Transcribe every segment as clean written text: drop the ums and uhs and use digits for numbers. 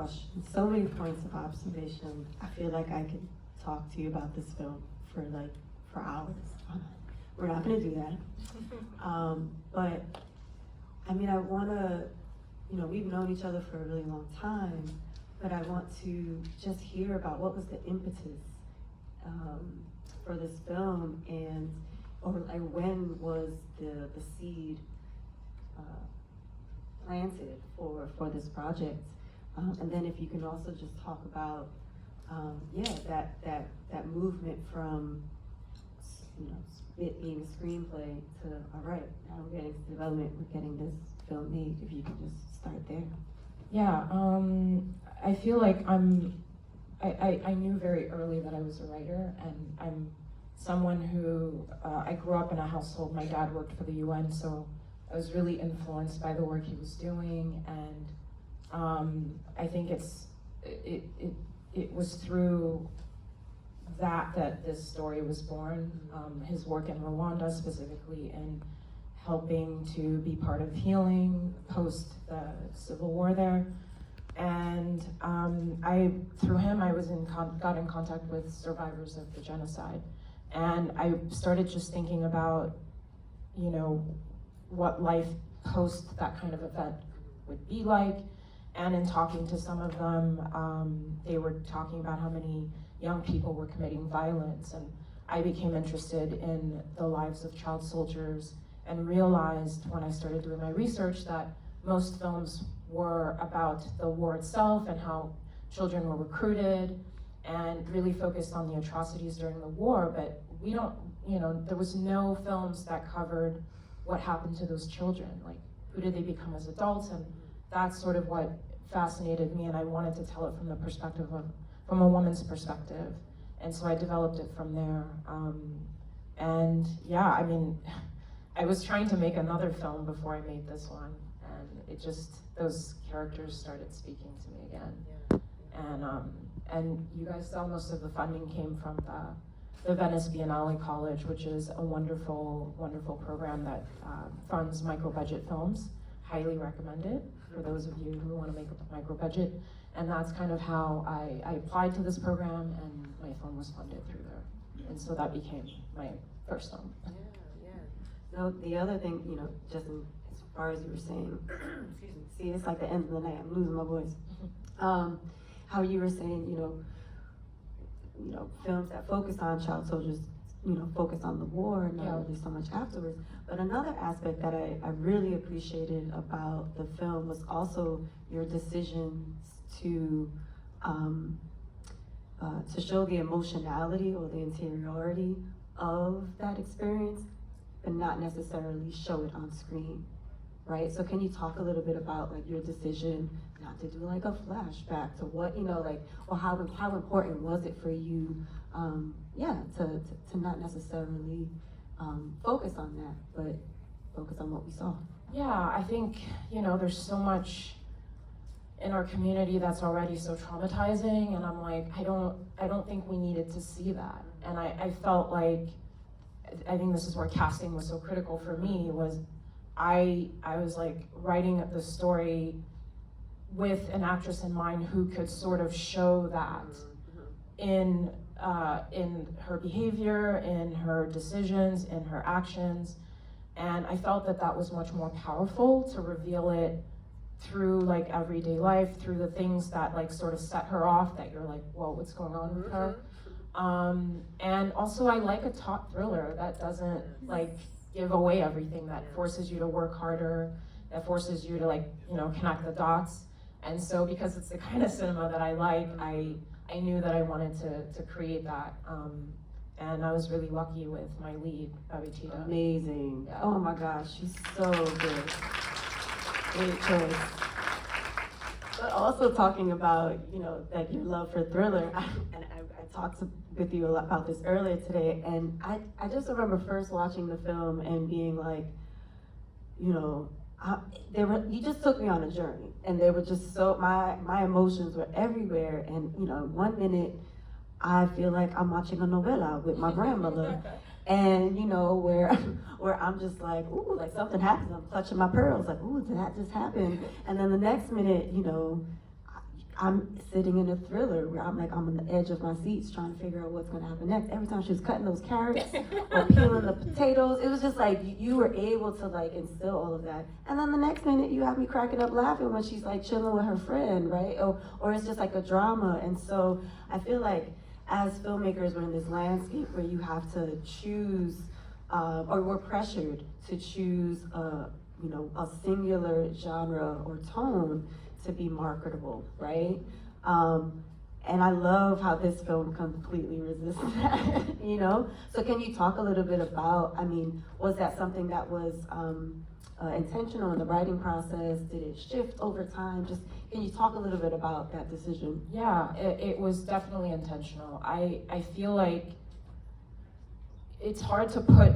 questions, so many points of observation. I feel like I could talk to you about this film for hours. We're not gonna do that. But I mean, I wanna, we've known each other for a really long time, but I want to just hear about what was the impetus for this film, or like when was the seed planted for this project, and then if you can also just talk about that movement from it being a screenplay to all right, now we're getting to development, we're getting this film made. If you could just start there. Yeah, I feel like I knew very early that I was a writer, and I'm someone who, I grew up in a household, my dad worked for the UN, so I was really influenced by the work he was doing, and I think it was through that this story was born. His work in Rwanda specifically, and helping to be part of healing post the civil war there. And through him, I got in contact with survivors of the genocide. And I started just thinking about, what life post that kind of event would be like. And in talking to some of them, they were talking about how many young people were committing violence. And I became interested in the lives of child soldiers, and realized when I started doing my research that most films were about the war itself and how children were recruited, and really focused on the atrocities during the war, but we don't, there was no films that covered what happened to those children, like who did they become as adults, and that's sort of what fascinated me, and I wanted to tell it from the perspective from a woman's perspective, and so I developed it from there. And yeah, I mean, I was trying to make another film before I made this one, and it just, those characters started speaking to me again. Yeah. And you guys saw most of the funding came from the Venice Biennale College, which is a wonderful, wonderful program that funds micro-budget films. Highly recommend it for those of you who want to make a micro-budget. And that's kind of how I applied to this program, and my film was funded through there. And so that became my first film. So the other thing, just as far as you were saying, excuse me, see, it's like the end of the night, I'm losing my voice. How you were saying, films that focus on child soldiers, focus on the war and not really so much afterwards. But another aspect that I really appreciated about the film was also your decision to show the emotionality or the interiority of that experience, but not necessarily show it on screen, right? So can you talk a little bit about like your decision not to do like a flashback to what, or how important was it for you, to not necessarily focus on that, but focus on what we saw? Yeah, I think, there's so much in our community that's already so traumatizing, and I'm like, I don't think we needed to see that. And I felt like, I think this is where casting was so critical for me, was I was like writing the story with an actress in mind who could sort of show that in her behavior, in her decisions, in her actions. And I felt that that was much more powerful to reveal it through like everyday life, through the things that like sort of set her off, that you're like, whoa, what's going on with her? And also I like a taut thriller that doesn't like give away everything, that forces you to work harder, that forces you to like, connect the dots. And so because it's the kind of cinema that I like, I knew that I wanted to create that. And I was really lucky with my lead, Babitida. Amazing. Yeah. Oh my gosh, she's so good. Great choice. But also talking about, like your love for thriller, I talked with you a lot about this earlier today, and I just remember first watching the film and being like, you just took me on a journey, and they were just so, my emotions were everywhere, and 1 minute I feel like I'm watching a novela with my grandmother, and where I'm just like, ooh, like something happens, I'm clutching my pearls, like, ooh, did that just happen? And then the next minute, I'm sitting in a thriller where I'm on the edge of my seats trying to figure out what's gonna happen next. Every time she was cutting those carrots or peeling the potatoes, it was just like you were able to like instill all of that. And then the next minute you have me cracking up laughing when she's like chilling with her friend, right? Or it's just like a drama. And so I feel like as filmmakers, we're in this landscape where you have to choose, or we're pressured to choose a singular genre or tone to be marketable, right? And I love how this film completely resists that, So can you talk a little bit about, was that something that was intentional in the writing process? Did it shift over time? Just, can you talk a little bit about that decision? Yeah, it was definitely intentional. I feel like it's hard to put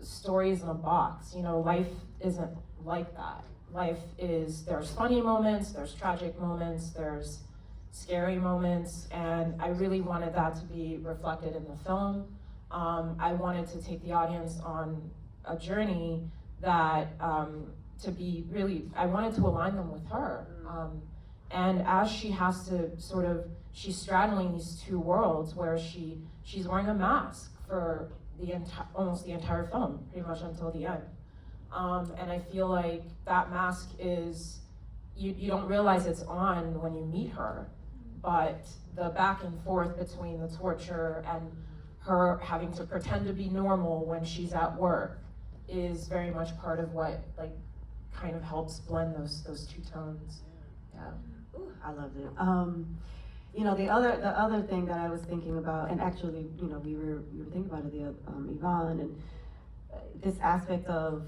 stories in a box. Life isn't like that. Life is, there's funny moments, there's tragic moments, there's scary moments, and I really wanted that to be reflected in the film. I wanted to take the audience on a journey that I wanted to align them with her. And as she has to she's straddling these two worlds where she's wearing a mask for almost the entire film, pretty much until the end. And I feel like that mask is, you don't realize it's on when you meet her, but the back and forth between the torture and her having to pretend to be normal when she's at work is very much part of what kind of helps blend those two tones. Yeah. Ooh, I loved it. The other thing that I was thinking about, and actually, we were thinking about it, Yvonne, and this aspect of,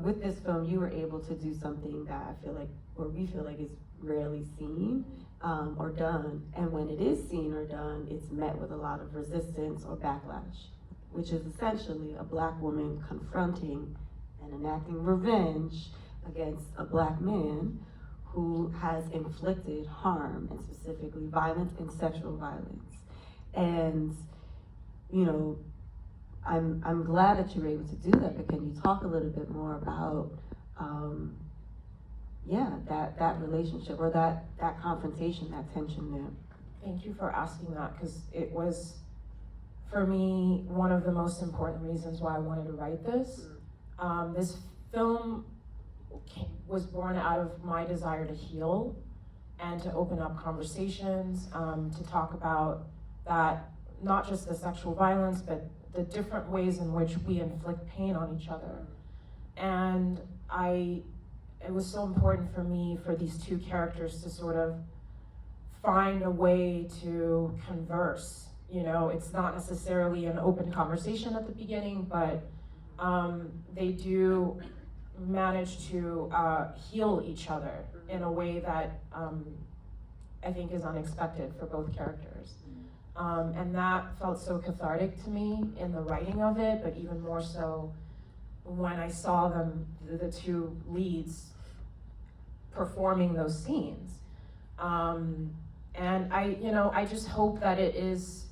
with this film, you were able to do something that I feel like, or we feel like, is rarely seen or done. And when it is seen or done, it's met with a lot of resistance or backlash, which is essentially a Black woman confronting and enacting revenge against a Black man who has inflicted harm, and specifically violence and sexual violence. And, I'm glad that you were able to do that, but can you talk a little bit more about, that relationship or that confrontation, that tension there? Thank you for asking that, because it was, for me, one of the most important reasons why I wanted to write this. This film was born out of my desire to heal and to open up conversations, to talk about that, not just the sexual violence, but the different ways in which we inflict pain on each other. And it was so important for me, for these two characters to sort of find a way to converse. It's not necessarily an open conversation at the beginning, but they do manage to heal each other in a way that I think is unexpected for both characters. And that felt so cathartic to me in the writing of it, but even more so when I saw them, the two leads, performing those scenes. And I just hope that it is,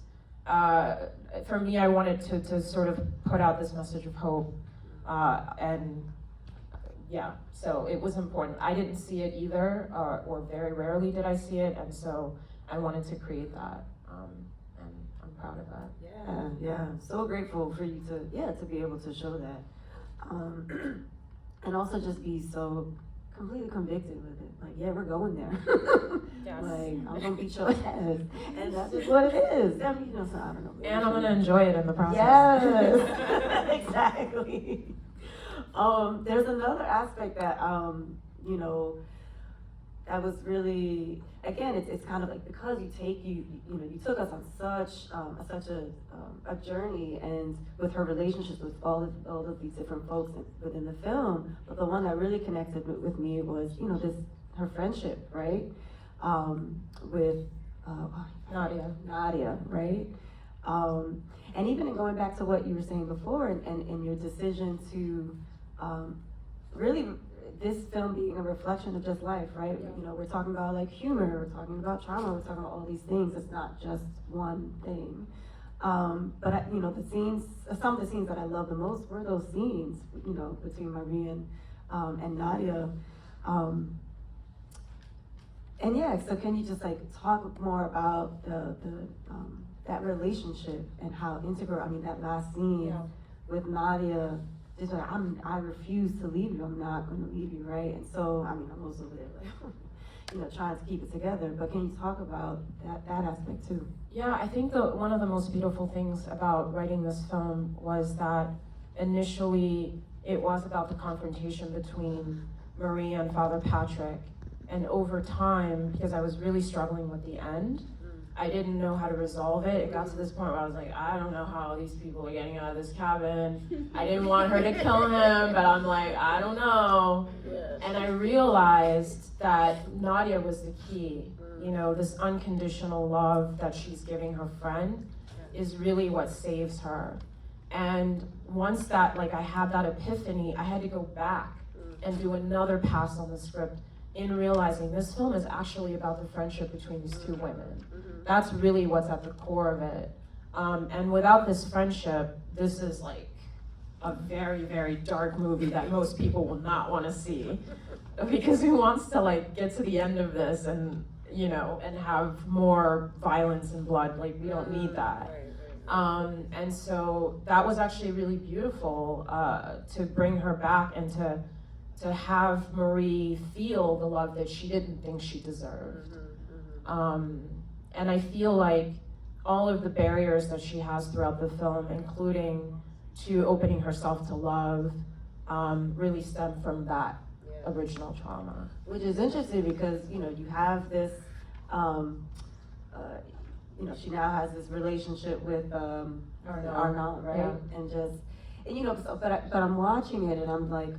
for me, I wanted to sort of put out this message of hope, and yeah, so it was important. I didn't see it either, or very rarely did I see it, and so I wanted to create that, and I'm proud of that. Yeah, so grateful for you to be able to show that, and also just be so completely convicted with it. Like, yeah, we're going there. Yes. Like, I'm gonna beat your ass, and that's just what it is. So I don't know. And I'm gonna enjoy it in the process. Yes, exactly. There's another aspect that that was really, again, it's kind of like, because you took us on such a journey, and with her relationships with all of these different folks within the film. But the one that really connected with me was her friendship, right, with Nadia, right. And even in going back to what you were saying before, and your decision to really, this film being a reflection of just life, right? Yeah. We're talking about like humor, we're talking about trauma, we're talking about all these things. It's not just one thing. But some of the scenes that I love the most were those scenes, between Marie and Nadia. And yeah, so can you just like talk more about that relationship and how integral, I mean, that last scene with Nadia, just like, I refuse to leave you, I'm not gonna leave you, right? And so, I mean, I'm also there, like, trying to keep it together, but can you talk about that aspect too? Yeah, I think one of the most beautiful things about writing this film was that initially it was about the confrontation between Marie and Father Patrick. And over time, because I was really struggling with the end, I didn't know how to resolve it. It got to this point where I was like, I don't know how these people are getting out of this cabin. I didn't want her to kill him, but I'm like, I don't know. And I realized that Nadia was the key. This unconditional love that she's giving her friend is really what saves her. And once that, like, I had that epiphany, I had to go back and do another pass on the script in realizing this film is actually about the friendship between these two women. That's really what's at the core of it. And without this friendship, this is like a very, very dark movie that most people will not want to see. Because who wants to like get to the end of this and and have more violence and blood? Like, we don't need that. And so that was actually really beautiful to bring her back and to have Marie feel the love that she didn't think she deserved. And I feel like all of the barriers that she has throughout the film, including to opening herself to love, really stem from that original trauma. Which is interesting because, you have this, she now has this relationship with Arnaud, right? Yeah. But I'm watching it and I'm like,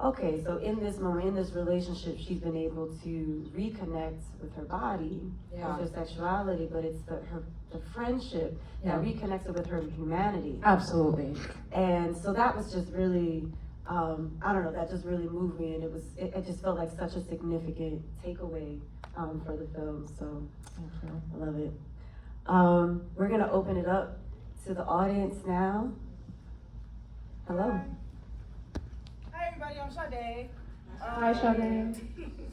okay, so in this moment, in this relationship, she's been able to reconnect with her body, with her sexuality, but it's the friendship that reconnects her with her humanity. Absolutely. And so that was just really, I don't know, that just really moved me, and it just felt like such a significant takeaway for the film. So I love it. We're gonna open it up to the audience now. Hello. Hi everybody, I'm Sade. Hi, Sade.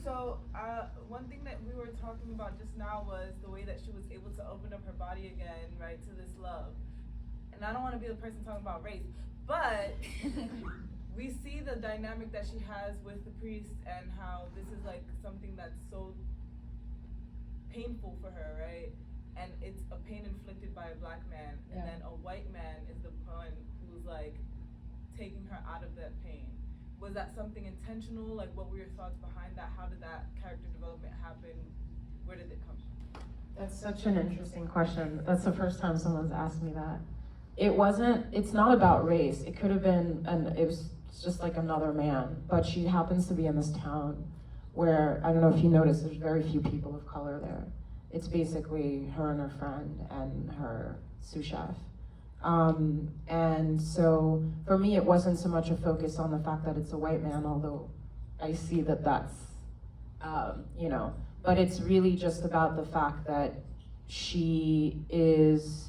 So one thing that we were talking about just now was the way that she was able to open up her body again, right, to this love. And I don't want to be the person talking about race, but we see the dynamic that she has with the priest and how this is like something that's so painful for her, right? And it's a pain inflicted by a black man, and then a white man is the one who's like taking her out of that pain. Was that something intentional? Like, what were your thoughts behind that? How did that character development happen? Where did it come from? That's such an interesting question. That's the first time someone's asked me that. It's not about race. It could have been, it was just like another man, but she happens to be in this town where, I don't know if you noticed, there's very few people of color there. It's basically her and her friend and her sous chef. And so for me, it wasn't so much a focus on the fact that it's a white man, although I see that that's, but it's really just about the fact that she is,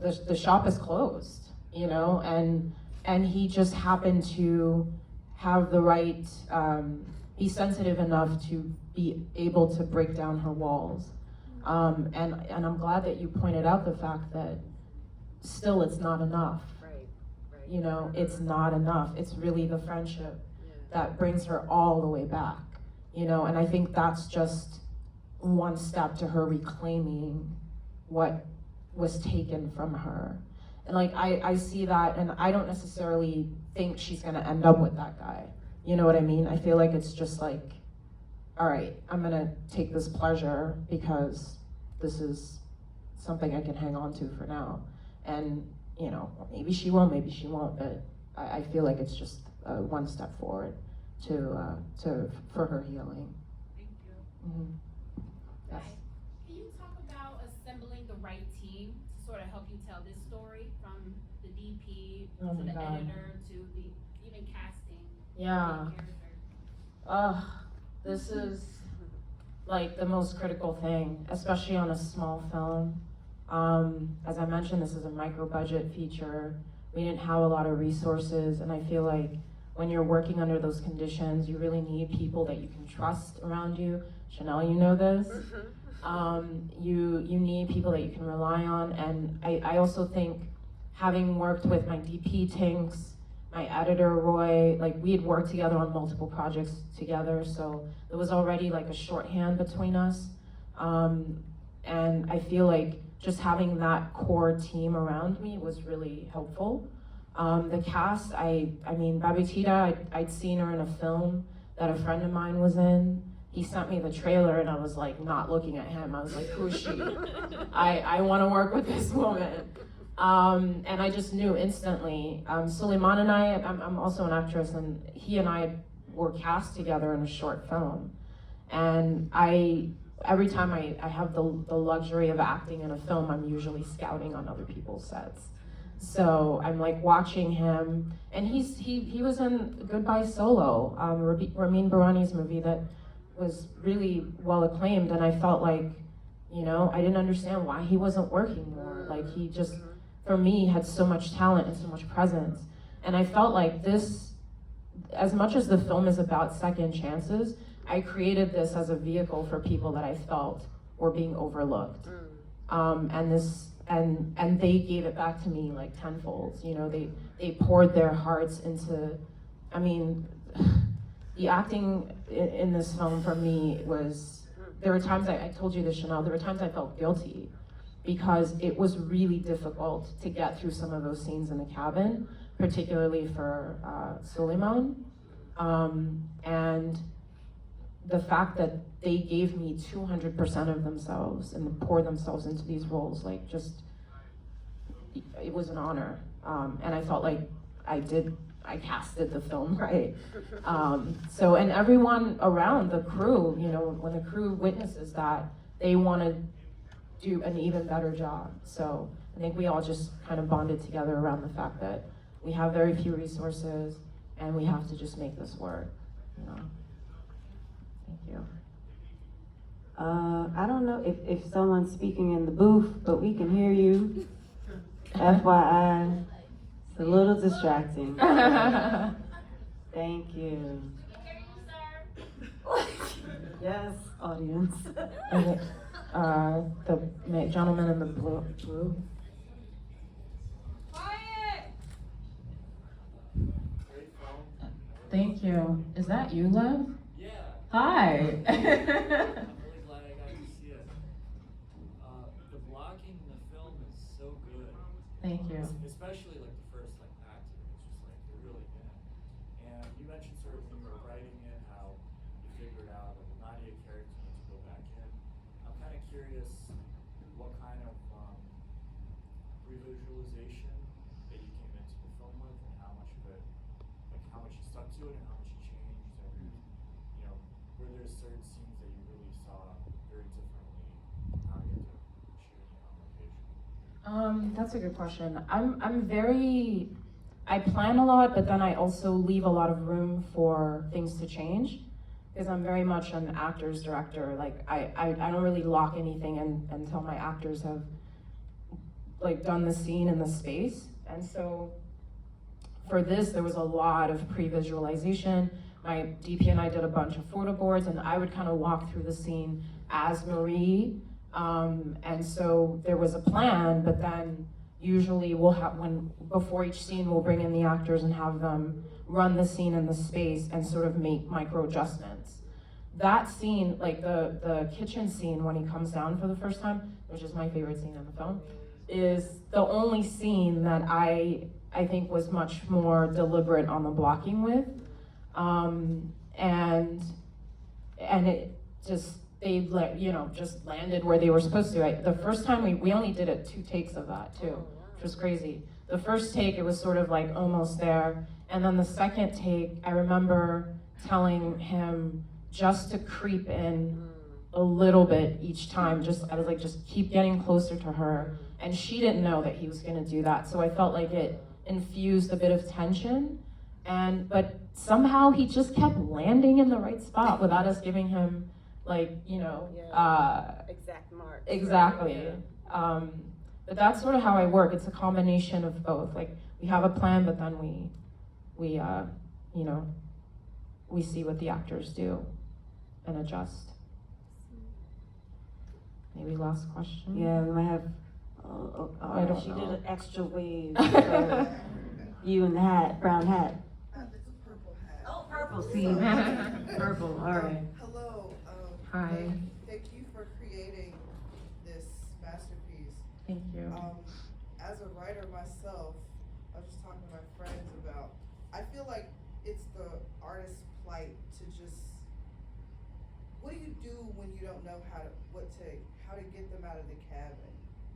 the shop is closed, and he just happened to have the right, be sensitive enough to be able to break down her walls. And I'm glad that you pointed out the fact that still it's not enough. Right. It's not enough. It's really the friendship that brings her all the way back. And I think that's just one step to her reclaiming what was taken from her. And like, I see that, and I don't necessarily think she's gonna end up with that guy. You know what I mean? I feel like it's just like, all right, I'm gonna take this pleasure because this is something I can hang on to for now. And, maybe she will, maybe she won't, but I feel like it's just one step forward for her healing. Thank you. Mm-hmm. Yes. Hi. Can you talk about assembling the right team to sort of help you tell this story, from the DP Oh to my the God. editor to the even casting? Yeah. the character? This is like the most critical thing, especially on a small film. As I mentioned, this is a micro budget feature. We didn't have a lot of resources, and I feel like when you're working under those conditions, you really need people that you can trust around you. Chanelle, you know this. You need people that you can rely on, and I also think having worked with my DP Tinks, my editor Roy, like we had worked together on multiple projects together, so there was already like a shorthand between us. And I feel like just having that core team around me was really helpful. The cast, I mean, Babitita, I'd seen her in a film that a friend of mine was in. He sent me the trailer and I was like not looking at him. I was like, who is she? I want to work with this woman. And I just knew instantly. Suleiman and I'm also an actress, and he and I were cast together in a short film. And every time I have the luxury of acting in a film, I'm usually scouting on other people's sets. So I'm like watching him, and he was in Goodbye Solo, Ramin Barani's movie that was really well acclaimed, and I felt like, you know, I didn't understand why he wasn't working more. Like he just, for me, had so much talent and so much presence. And I felt like this, as much as the film is about second chances, I created this as a vehicle for people that I felt were being overlooked. And they gave it back to me like tenfold. You know, they poured their hearts into, I mean, the acting in this film for me was, there were times, I told you this, Chanelle, there were times I felt guilty because it was really difficult to get through some of those scenes in the cabin, particularly for Suleiman. And the fact that they gave me 200% of themselves and poured themselves into these roles, like just, it was an honor. And I felt like I casted the film right. So, and everyone around the crew, you know, when the crew witnesses that, they want to do an even better job. So I think we all just kind of bonded together around the fact that we have very few resources and we have to just make this work, you know. Thank you. I don't know if someone's speaking in the booth, but we can hear you. FYI, it's a little distracting. Thank you. Yes, audience. Okay. The gentleman in the blue. Quiet! Thank you. Is that you, Lev? Yeah. Hi. I'm really glad I got to see it. The blocking in the film is so good. Thank you. Especially like the first act of it. It's just like you're really in it. And you mentioned sort of when you were writing it how you figured out that the Nadia character needs to go back in. I'm kind of curious what kind of revisualization that you came into the film with, and how much of it, like how much you stuck to it and how much you changed, and you know, were there certain scenes that you really saw very differently how you had to shoot it on location? That's a good question. I plan a lot, but then I also leave a lot of room for things to change, because I'm very much an actor's director. Like I don't really lock anything until my actors have like done the scene in the space. And so for this, there was a lot of pre-visualization. My DP and I did a bunch of photo boards, and I would kind of walk through the scene as Marie. And so there was a plan, but then usually we'll have, before each scene, we'll bring in the actors and have them run the scene in the space and sort of make micro adjustments. That scene, like the kitchen scene when he comes down for the first time, which is my favorite scene in the film, is the only scene that I think was much more deliberate on the blocking with. And it just, they just landed where they were supposed to. The first time we only did it 2 takes of that too, which was crazy. The first take, it was sort of like almost there. And then the second take, I remember telling him just to creep in a little bit each time. I was like, just keep getting closer to her. And she didn't know that he was gonna do that. So I felt like it infused a bit of tension. But somehow he just kept landing in the right spot without us giving him exact mark. Exactly. Yeah. But that's sort of how I work. It's a combination of both. Like we have a plan, but then we you know, we see what the actors do and adjust. Maybe last question? Yeah, we might have, I don't she know. did an extra wave for you in the hat, brown hat. It's a purple hat. Oh, purple, see, purple, all right. Hello. Hi. Thank you for creating this masterpiece. Thank you. As a writer myself, I was just talking to my friends about, I feel like it's the artist's plight to just, what do you do when you don't know how to get them out of the cabin?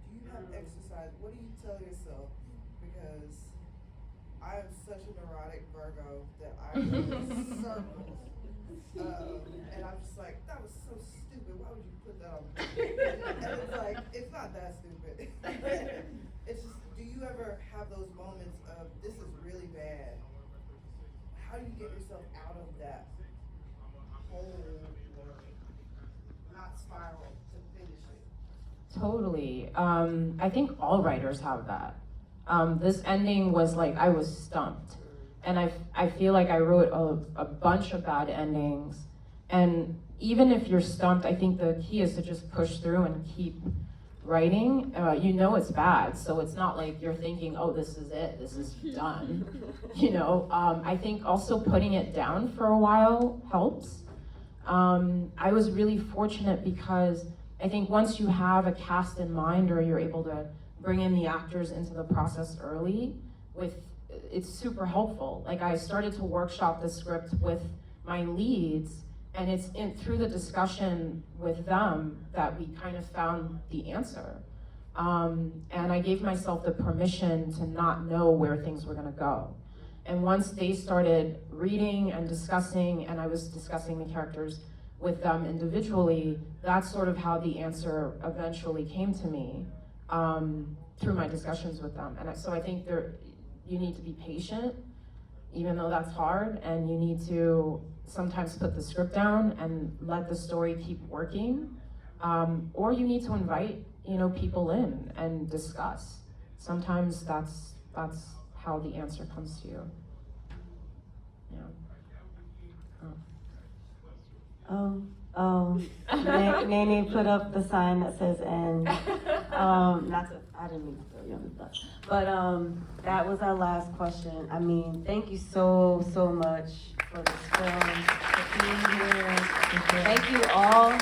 Do you have exercise? What do you tell yourself? Because I am such a neurotic Virgo that I go in circles. And I'm just like, that was so stupid. Why would you put that on the paper? And it's like, it's not that stupid. It's just, do you ever have those moments of, this is really bad? How do you get yourself out of that hole or not spiral to finish it? Totally. I think all writers have that. This ending was like, I was stumped. And I feel like I wrote a bunch of bad endings. And even if you're stumped, I think the key is to just push through and keep writing. You know it's bad, so it's not like you're thinking, oh, this is it, this is done. You know, I think also putting it down for a while helps. I was really fortunate because I think once you have a cast in mind, or you're able to bring in the actors into the process early, it's super helpful. Like, I started to workshop the script with my leads, and it's through the discussion with them that we kind of found the answer. And I gave myself the permission to not know where things were gonna go. And once they started reading and discussing, and I was discussing the characters with them individually, that's sort of how the answer eventually came to me, through my discussions with them. And so I think you need to be patient, even though that's hard, and you need to sometimes put the script down and let the story keep working, or you need to invite, people in and discuss. Sometimes that's how the answer comes to you. Yeah. Nene put up the sign that says end. I didn't mean to throw you on the bus. But that was our last question. I mean, thank you so much for this film, for being here. Thank you all.